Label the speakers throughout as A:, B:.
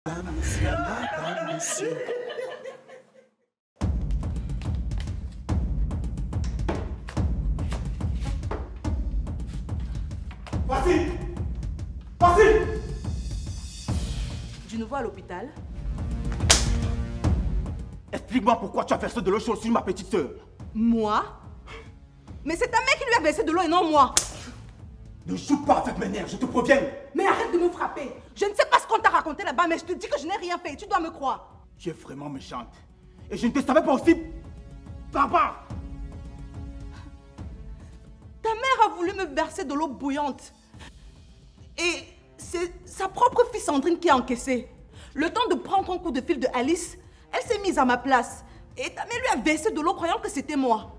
A: Madame, monsieur.
B: Voici! Voici!
C: Du nouveau à l'hôpital?
B: Explique-moi pourquoi tu as versé de l'eau chaude sur ma petite sœur.
C: Moi? Mais c'est ta mère qui lui a versé de l'eau et non moi.
B: Ne joue pas avec mes nerfs, je te préviens.
C: Mais arrête de me frapper. Je ne sais pas ce qu'on t'a raconté là-bas, mais je te dis que je n'ai rien fait et tu dois me croire.
B: Tu es vraiment méchante. Et je ne te savais pas aussi. Papa!
C: Ta mère a voulu me verser de l'eau bouillante. Et c'est sa propre fille Sandrine qui a encaissé. Le temps de prendre un coup de fil de Alice, elle s'est mise à ma place. Et ta mère lui a versé de l'eau croyant que c'était moi.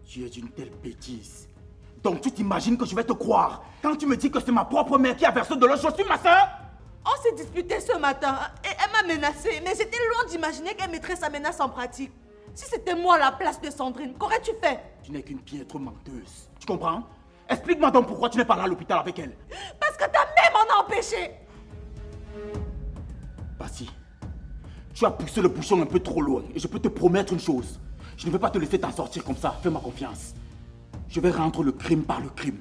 B: Tu es une telle bêtise. Donc tu t'imagines que je vais te croire quand tu me dis que c'est ma propre mère qui a versé de l'eau chaude sur ma soeur?
C: On s'est disputé ce matin et elle m'a menacée. Mais j'étais loin d'imaginer qu'elle mettrait sa menace en pratique. Si c'était moi à la place de Sandrine, qu'aurais-tu fait?
B: Tu n'es qu'une piètre menteuse. Tu comprends? Explique-moi donc pourquoi tu n'es pas là à l'hôpital avec elle.
C: Parce que ta mère m'en a empêché.
B: Basi, tu as poussé le bouchon un peu trop loin et je peux te promettre une chose. Je ne vais pas te laisser t'en sortir comme ça, fais-moi confiance. Je vais rendre le crime par le crime.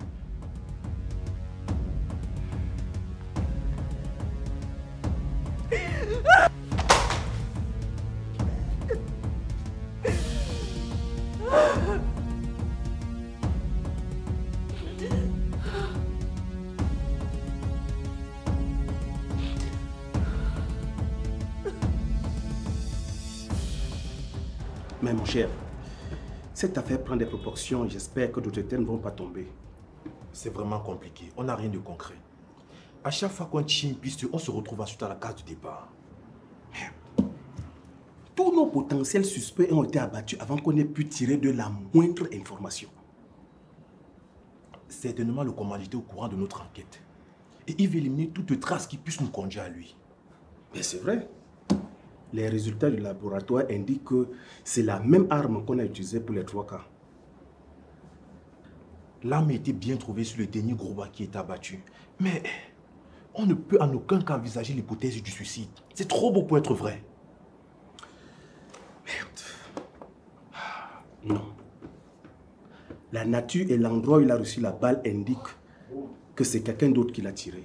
A: Mais mon cher, cette affaire prend des proportions et j'espère que d'autres têtes ne vont pas tomber.
D: C'est vraiment compliqué. On n'a rien de concret. À chaque fois qu'on tire une piste, on se retrouve ensuite à la case du départ.
A: Tous nos potentiels suspects ont été abattus avant qu'on ait pu tirer de la moindre information.
D: Certainement, le commanditaire est au courant de notre enquête. Et il veut éliminer toute trace qui puisse nous conduire à lui.
A: Mais c'est vrai. Les résultats du laboratoire indiquent que c'est la même arme qu'on a utilisée pour les 3 cas.
D: L'arme a été bien trouvée sur le dernier gros bas qui est abattu. Mais on ne peut en aucun cas envisager l'hypothèse du suicide. C'est trop beau pour être vrai.
A: Merde. Non. La nature et l'endroit où il a reçu la balle indiquent que c'est quelqu'un d'autre qui l'a tiré.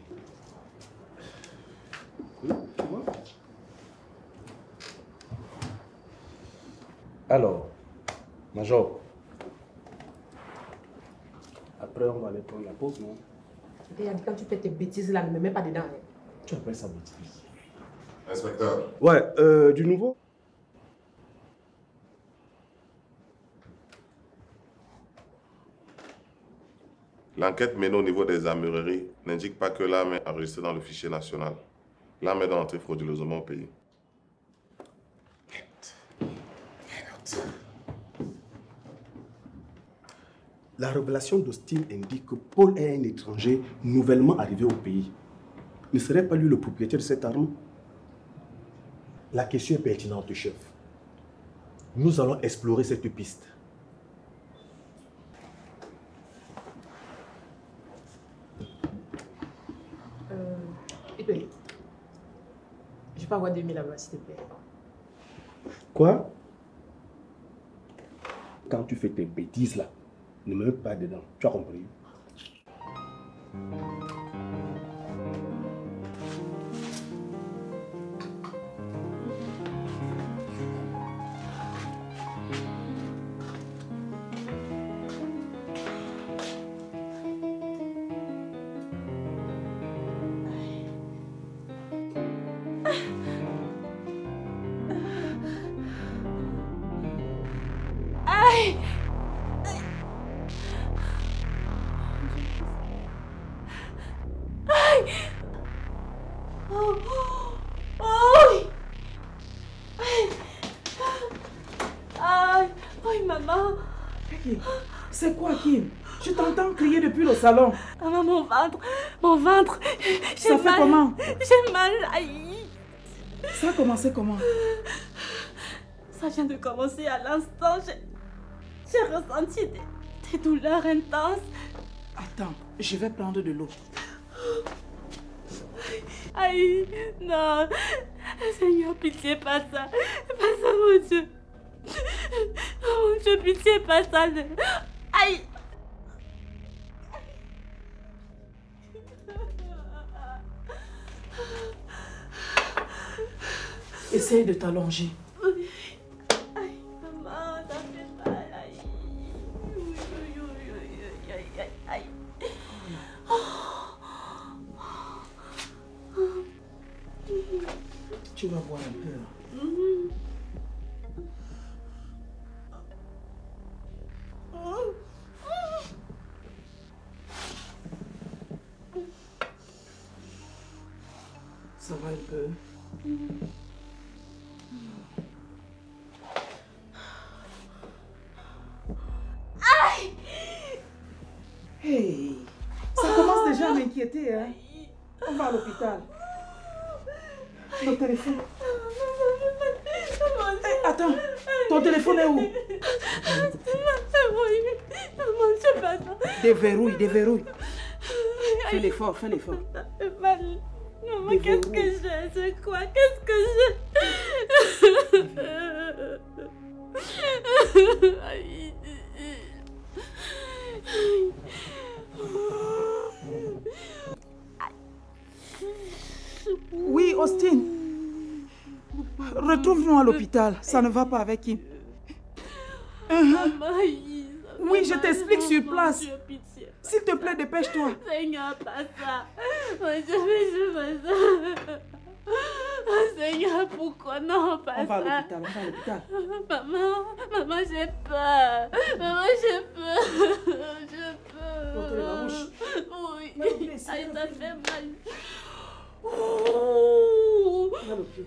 A: Alors, Major, après on va aller prendre la pause, non?
E: Et quand tu fais tes bêtises là, ne me mets pas dedans.
A: Tu appelles ça bêtise?
F: Inspecteur.
A: Ouais, du nouveau?
F: L'enquête menée au niveau des armureries n'indique pas que l'arme est enregistrée dans le fichier national. L'arme est entrée frauduleusement au pays.
A: La révélation d'Austin indique que Paul est un étranger nouvellement arrivé au pays. Ne serait pas lui le propriétaire de cette arme?
D: La question est pertinente, chef. Nous allons explorer cette piste.
E: Je peux avoir 2000 là-bas, s'il te plaît.
A: Quoi? Quand tu fais tes bêtises là, ne me mets pas dedans. Tu as compris?
G: C'est quoi, Kim? Je t'entends crier depuis le salon.
C: Maman, mon ventre.
G: Ça fait comment?
C: J'ai mal, aïe.
G: Ça a commencé comment?
C: Ça vient de commencer à l'instant. J'ai ressenti des douleurs intenses.
G: Attends, je vais prendre de l'eau.
H: Aïe, non. Seigneur, pitié, pas ça. Pas ça, mon Dieu. Oh, mon Dieu, pitié, pas ça. Aïe.
G: Essaye de t'allonger.
H: Aïe, maman, ça fait mal. Aïe. Aïe, aïe.
G: Tu vas voir un peu. Ça va un peu.
H: Aïe!
G: Hey, ça commence déjà à m'inquiéter, hein. On va à l'hôpital. Ton téléphone. Hey, attends, ton téléphone est où? Déverrouille, déverrouille. Fais l'effort, fais l'effort.
H: Maman, qu'est-ce que j'ai? C'est quoi? Qu'est-ce que j'ai? Aïe.
G: Oui, Austin. Retrouve-nous à l'hôpital. Ça ne va pas avec qui? Oui, je t'explique sur place. S'il te plaît, dépêche-toi.
H: Seigneur, pas ça. Moi, je veux ça. Oh, Seigneur, pourquoi non, pas ça?
G: On va à l'hôpital, on va à l'hôpital.
H: Maman, j'ai peur. Maman, j'ai peur. J'ai peur.
G: Montre la bouche.
H: Oui.
G: Aïe,
H: Ça fait mal.
G: Va le pied.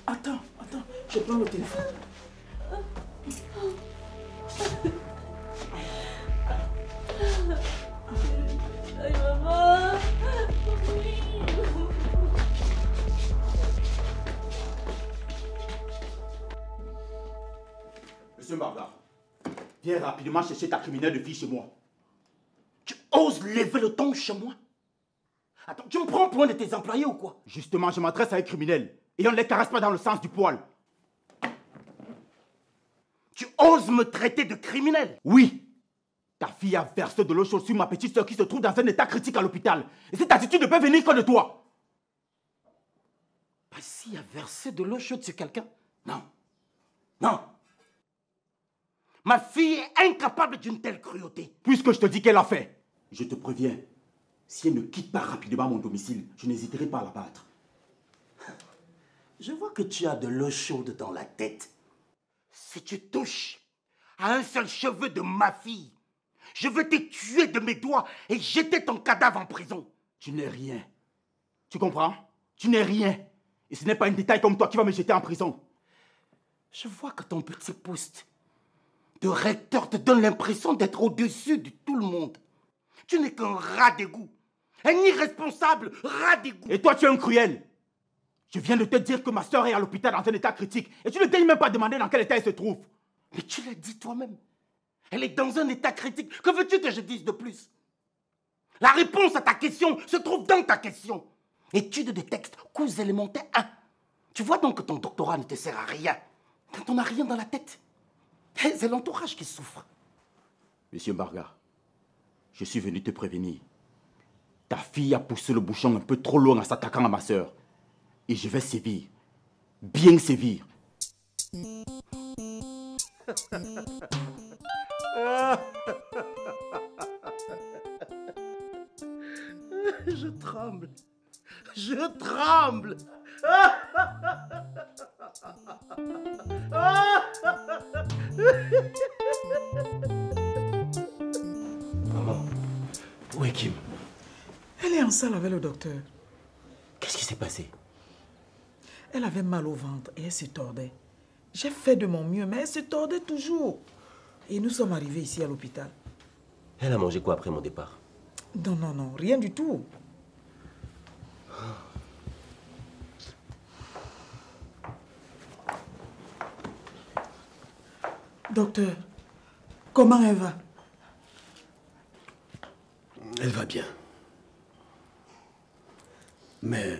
G: Attends, je prends le téléphone.
H: Aïe, maman. Oui.
B: Monsieur Marga, viens rapidement chercher ta criminelle de fille chez moi. Tu oses lever le ton chez moi? Attends, tu me prends pour un de tes employés ou quoi? Justement, je m'adresse à un criminel et on ne les caresse pas dans le sens du poil. Tu oses me traiter de criminel? Oui. Ta fille a versé de l'eau chaude sur ma petite soeur qui se trouve dans un état critique à l'hôpital. Et cette attitude ne peut venir que de toi. Passy a versé de l'eau chaude sur quelqu'un? Non. Non. Ma fille est incapable d'une telle cruauté. Puisque je te dis qu'elle a fait, je te préviens, si elle ne quitte pas rapidement mon domicile, je n'hésiterai pas à la battre.
I: Je vois que tu as de l'eau chaude dans la tête.
B: Si tu touches à un seul cheveu de ma fille, je veux te tuer de mes doigts et jeter ton cadavre en prison. Tu n'es rien. Tu comprends? Tu n'es rien. Et ce n'est pas un détail comme toi qui va me jeter en prison. Je vois que ton petit poste de recteur te donne l'impression d'être au-dessus de tout le monde. Tu n'es qu'un rat d'égout. Un irresponsable rat d'égout. Et toi, tu es un cruel. Je viens de te dire que ma soeur est à l'hôpital dans un état critique. Et tu ne t'es même pas demandé dans quel état elle se trouve. Mais tu l'as dit toi-même. Elle est dans un état critique. Que veux-tu que je dise de plus? La réponse à ta question se trouve dans ta question. Étude des textes, cours élémentaires 1. Tu vois donc que ton doctorat ne te sert à rien. Quand on n'a rien dans la tête. C'est l'entourage qui souffre. Monsieur Marga, je suis venu te prévenir. Ta fille a poussé le bouchon un peu trop loin en s'attaquant à ma soeur. Et je vais sévir. Bien sévir.
I: Je tremble. Je tremble.
D: Maman, où est Kim?
G: Elle est en salle avec le docteur.
D: Qu'est-ce qui s'est passé?
G: Elle avait mal au ventre et elle se tordait. J'ai fait de mon mieux, mais elle se tordait toujours. Et nous sommes arrivés ici à l'hôpital.
D: Elle a mangé quoi après mon départ?
G: Non, rien du tout. Docteur, comment elle va?
D: Elle va bien.
I: Mais...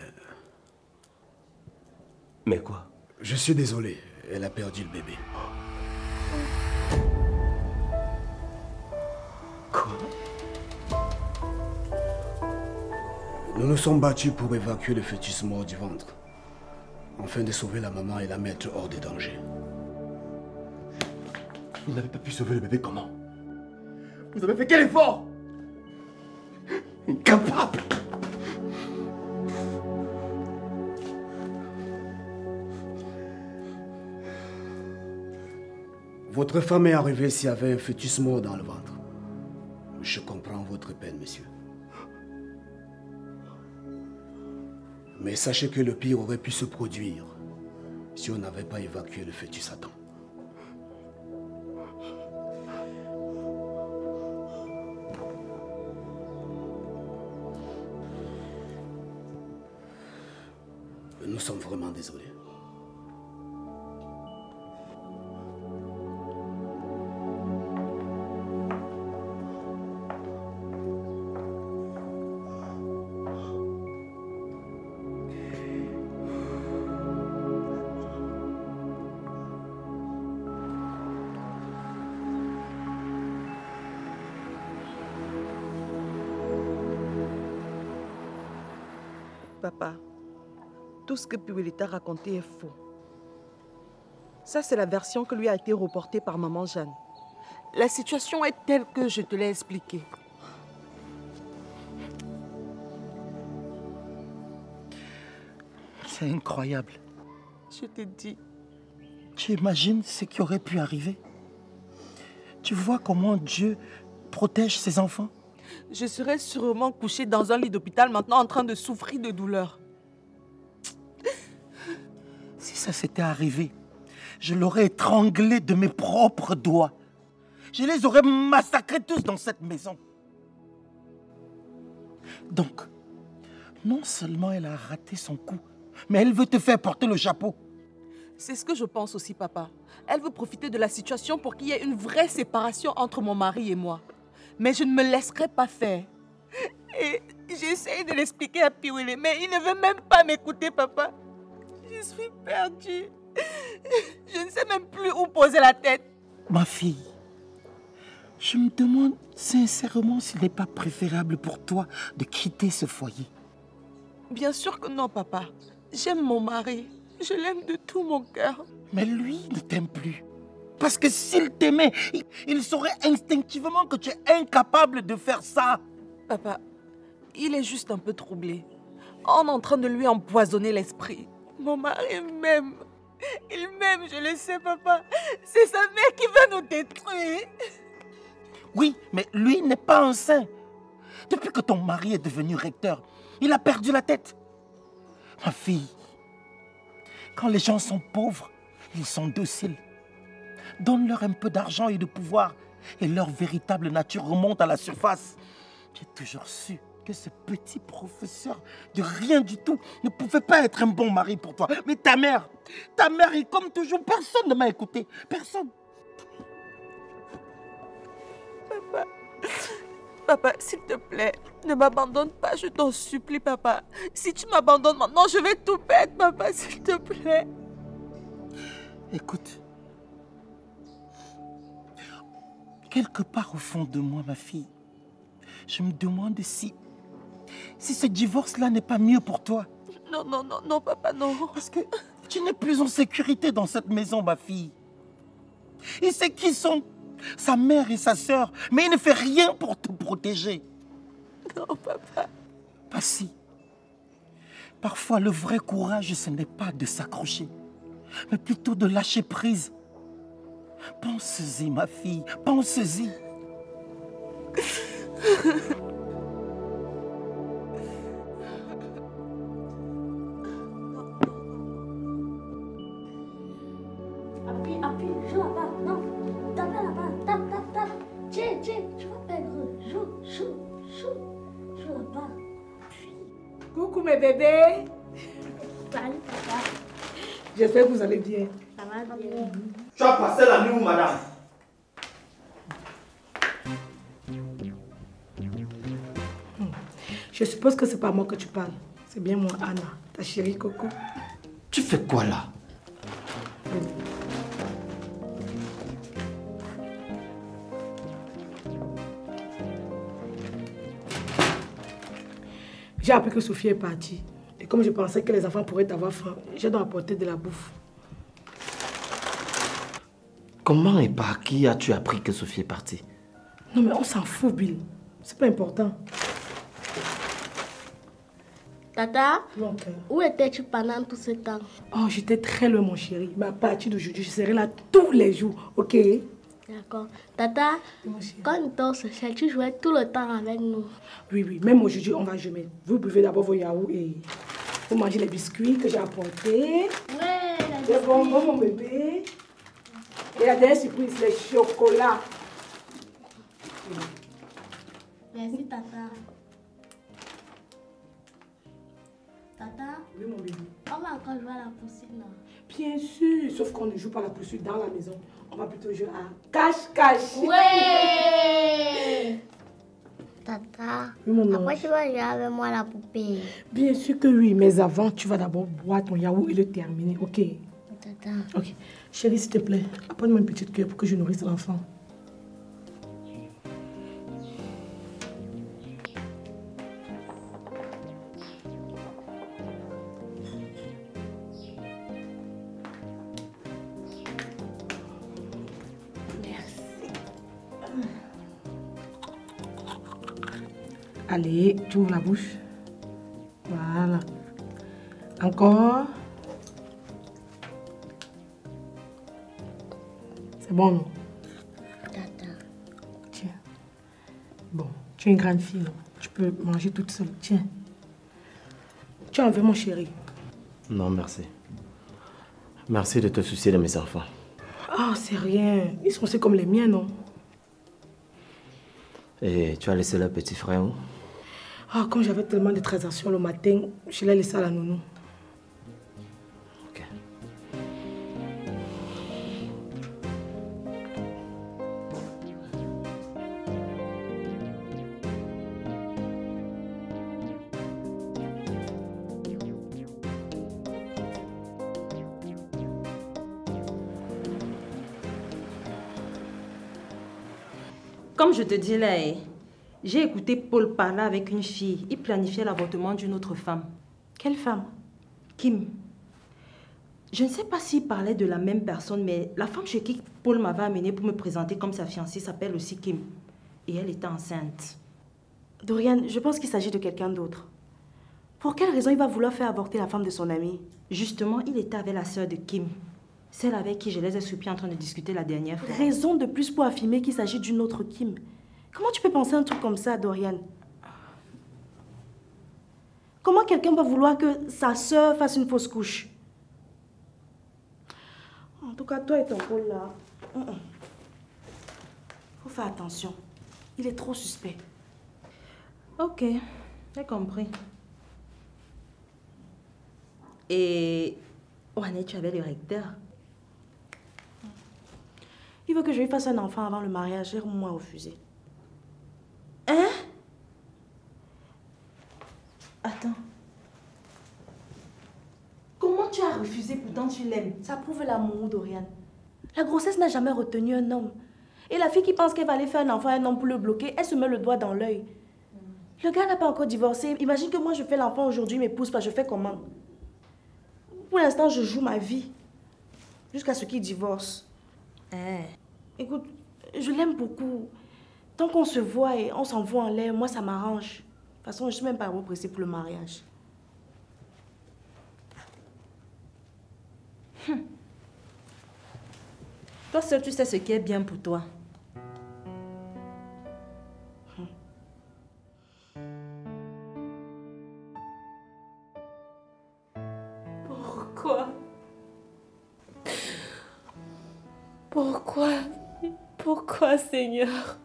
B: Mais quoi?
I: Je suis désolé, elle a perdu le bébé.
B: Quoi?
I: Nous nous sommes battus pour évacuer le fœtus mort du ventre, afin de sauver la maman et la mettre hors de danger.
D: Vous n'avez pas pu sauver le bébé comment? Vous avez fait quel effort? Incapable!
I: Votre femme est arrivée s'il y avait un fœtus mort dans le ventre. Je comprends votre peine, monsieur. Mais sachez que le pire aurait pu se produire si on n'avait pas évacué le fœtus à temps. Nous sommes vraiment désolés.
G: Papa, tout ce que Piwili t'a raconté est faux. Ça, c'est la version que lui a été reportée par maman Jeanne.
C: La situation est telle que je te l'ai expliquée.
B: C'est incroyable.
C: Je te dis.
B: Tu imagines ce qui aurait pu arriver? Tu vois comment Dieu protège ses enfants?
C: Je serais sûrement couchée dans un lit d'hôpital maintenant en train de souffrir de douleur.
B: Si ça s'était arrivé, je l'aurais étranglé de mes propres doigts. Je les aurais massacrés tous dans cette maison. Donc, non seulement elle a raté son coup, mais elle veut te faire porter le chapeau.
C: C'est ce que je pense aussi, papa. Elle veut profiter de la situation pour qu'il y ait une vraie séparation entre mon mari et moi. Mais je ne me laisserai pas faire. Et j'essaie de l'expliquer à Piwili, mais il ne veut même pas m'écouter, papa. Je suis perdue. Je ne sais même plus où poser la tête.
B: Ma fille, je me demande sincèrement s'il n'est pas préférable pour toi de quitter ce foyer.
C: Bien sûr que non, papa. J'aime mon mari. Je l'aime de tout mon cœur.
B: Mais lui ne t'aime plus. Parce que s'il t'aimait, il saurait instinctivement que tu es incapable de faire ça.
C: Papa, il est juste un peu troublé. On est en train de lui empoisonner l'esprit. Mon mari m'aime. Il m'aime, je le sais, papa. C'est sa mère qui va nous détruire.
B: Oui, mais lui n'est pas un saint. Depuis que ton mari est devenu recteur, il a perdu la tête. Ma fille, quand les gens sont pauvres, ils sont dociles. Donne-leur un peu d'argent et de pouvoir et leur véritable nature remonte à la surface. J'ai toujours su que ce petit professeur de rien du tout ne pouvait pas être un bon mari pour toi. Mais ta mère, et comme toujours, personne ne m'a écouté. Personne.
C: Papa, s'il te plaît, ne m'abandonne pas, je t'en supplie, papa. Si tu m'abandonnes maintenant, je vais tout perdre, papa, s'il te plaît.
B: Écoute. Quelque part au fond de moi, ma fille, je me demande si ce divorce-là n'est pas mieux pour toi.
C: Non, non, non, non, papa, non.
B: Parce que tu n'es plus en sécurité dans cette maison, ma fille. Il sait qui sont sa mère et sa sœur, mais il ne fait rien pour te protéger.
C: Non, papa.
B: Pas si. Parfois, le vrai courage, ce n'est pas de s'accrocher, mais plutôt de lâcher prise. Pense-y, ma fille, pense-y.
H: Appuie, joue là-bas, non, tape là-bas, tape. Tiens, tu vas perdre, joue là-bas.
E: Coucou mes bébés.
H: Salut, papa.
E: J'espère que vous allez bien.
H: Ça va bien.
J: Tu as passé la nuit où, madame?
E: Je suppose que c'est pas moi que tu parles. C'est bien moi, Anna, ta chérie Coco.
B: Tu fais quoi là?
E: J'ai appris que Sophie est partie. Et comme je pensais que les enfants pourraient avoir faim, j'ai donc apporté de la bouffe.
B: Comment et par qui as-tu appris que Sophie est partie?
E: Non mais on s'en fout, Bill. C'est pas important.
H: Tata,
E: Donc,
H: où étais-tu pendant tout ce temps?
E: oh, j'étais très loin, mon chéri. Mais à partir d'aujourd'hui, je serai là tous les jours, ok?
H: D'accord. Tata, quand nous t'en cherchais, tu jouais tout le temps avec nous.
E: Oui, oui. Même aujourd'hui, on va jeûner. Vous buvez d'abord vos yaourts et vous mangez les biscuits que j'ai apportés.
H: Ouais,
E: les bonbons, mon bébé. Et la dernière surprise, les chocolats.
H: Merci, Tata. Tata?
E: Oui, mon bébé.
H: On va encore jouer à la poussine, là.
E: Bien sûr, sauf qu'on ne joue pas la poursuite dans la maison. On va plutôt jouer à cache-cache.
H: Ouais! Tata,
E: Oui, mon ange.
H: après tu vas jouer avec moi la poupée.
E: Bien sûr que oui, mais avant, tu vas d'abord boire ton yaourt et le terminer, ok?
H: Tata.
E: Ok. Chérie, s'il te plaît, apporte-moi une petite cuillère pour que je nourrisse l'enfant. Allez, tu ouvres la bouche. Voilà. Encore. C'est bon, non?
H: Tata.
E: Tiens. Bon, tu es une grande fille, non? Tu peux manger toute seule. Tiens. Tu en veux, mon chéri?
B: Non, merci. Merci de te soucier de mes enfants.
E: Ah, c'est rien. Ils sont aussi comme les miens, non?
B: Et tu as laissé le petit frère où?
E: Ah, quand j'avais tellement de transactions le matin, je l'ai laissé à la nounou.
B: Ok.
C: Comme je te dis là, j'ai écouté Paul parler avec une fille. Il planifiait l'avortement d'une autre femme.
E: Quelle femme?
C: Kim. Je ne sais pas s'il parlait de la même personne, mais la femme chez qui Paul m'avait amenée pour me présenter comme sa fiancée s'appelle aussi Kim. Et elle était enceinte.
K: Dorian, je pense qu'il s'agit de quelqu'un d'autre. Pour quelle raison il va vouloir faire avorter la femme de son ami?
C: Justement, il était avec la sœur de Kim. Celle avec qui je les ai surpris en train de discuter la dernière fois.
K: Raison de plus pour affirmer qu'il s'agit d'une autre Kim. Comment tu peux penser un truc comme ça, Dorian? Comment quelqu'un va vouloir que sa sœur fasse une fausse couche? En tout cas, toi et ton rôle là, faut faire attention. Il est trop suspect.
C: Ok, j'ai compris. Et où en es-tu avec le recteur?
K: Il veut que je lui fasse un enfant avant le mariage. J'ai moi refusé.
C: Hein? Attends. Comment tu as refusé pourtant tu l'aimes?
K: Ça prouve l'amour, Dorian. La grossesse n'a jamais retenu un homme. Et la fille qui pense qu'elle va aller faire un enfant à un homme pour le bloquer, elle se met le doigt dans l'œil. Le gars n'a pas encore divorcé. Imagine que moi je fais l'enfant aujourd'hui, il m'épouse pas. Je fais comment? Pour l'instant, je joue ma vie. Jusqu'à ce qu'il divorce. Écoute, je l'aime beaucoup. Tant qu'on se voit et on s'envoie en l'air, moi ça m'arrange. De toute façon, je suis même pas pressée pour le mariage.
C: Toi seul, tu sais ce qui est bien pour toi.
H: Pourquoi? Pourquoi? Pourquoi, Seigneur?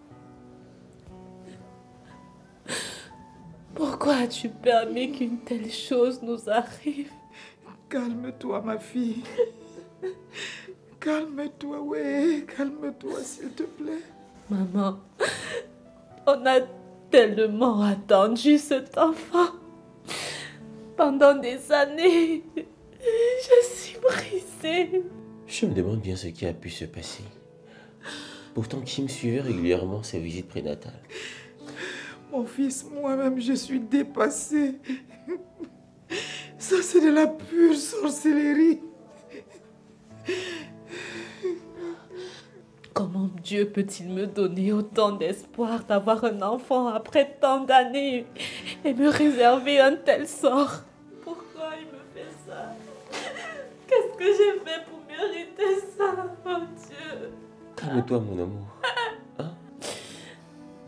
H: Pourquoi as-tu permis qu'une telle chose nous arrive?
G: Calme-toi, ma fille. Calme-toi, oui. Calme-toi, s'il te plaît.
H: Maman, on a tellement attendu cet enfant. Pendant des années, je suis brisée.
L: Je me demande bien ce qui a pu se passer. Pourtant, Kim suivait régulièrement ses visites prénatales.
G: Mon fils, moi-même, je suis dépassée. Ça, c'est de la pure sorcellerie.
H: Comment Dieu peut-il me donner autant d'espoir d'avoir un enfant après tant d'années et me réserver un tel sort? Pourquoi il me fait ça? Qu'est-ce que j'ai fait pour mériter ça, mon Dieu?
L: Calme-toi, mon amour. Hein?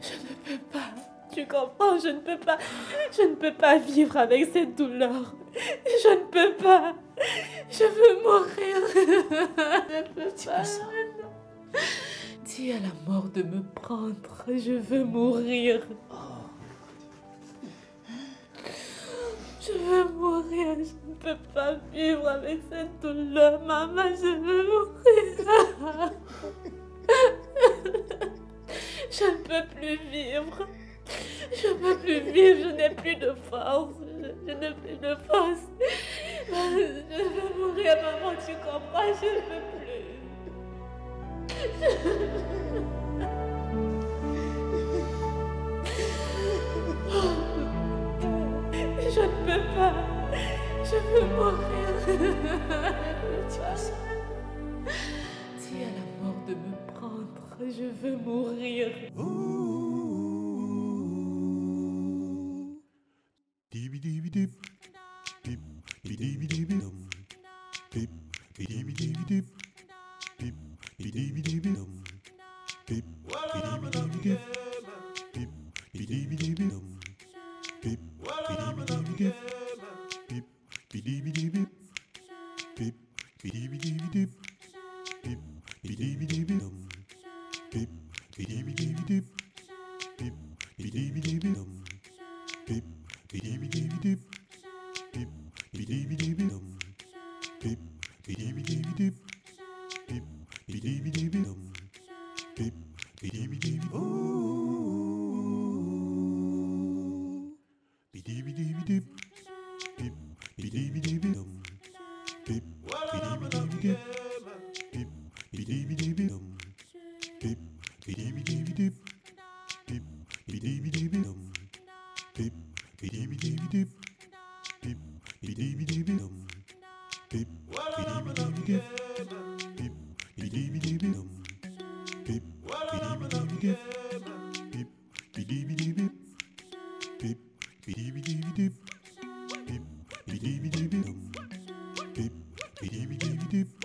H: Je ne peux pas. Tu comprends? Je ne peux pas vivre avec cette douleur. Je ne peux pas. Je veux mourir. Je ne peux pas. Dis à la mort de me prendre. Je veux mourir. Je veux mourir. Je ne peux pas vivre avec cette douleur. Maman, je veux mourir. Je ne peux plus vivre. Je ne peux plus vivre. Je n'ai plus de force. Je n'ai plus de force. Je veux mourir, maman. Tu comprends? Je ne peux plus. Je ne peux pas. Je veux mourir. Dis à la mort de me prendre. Je veux mourir.
M: Beep,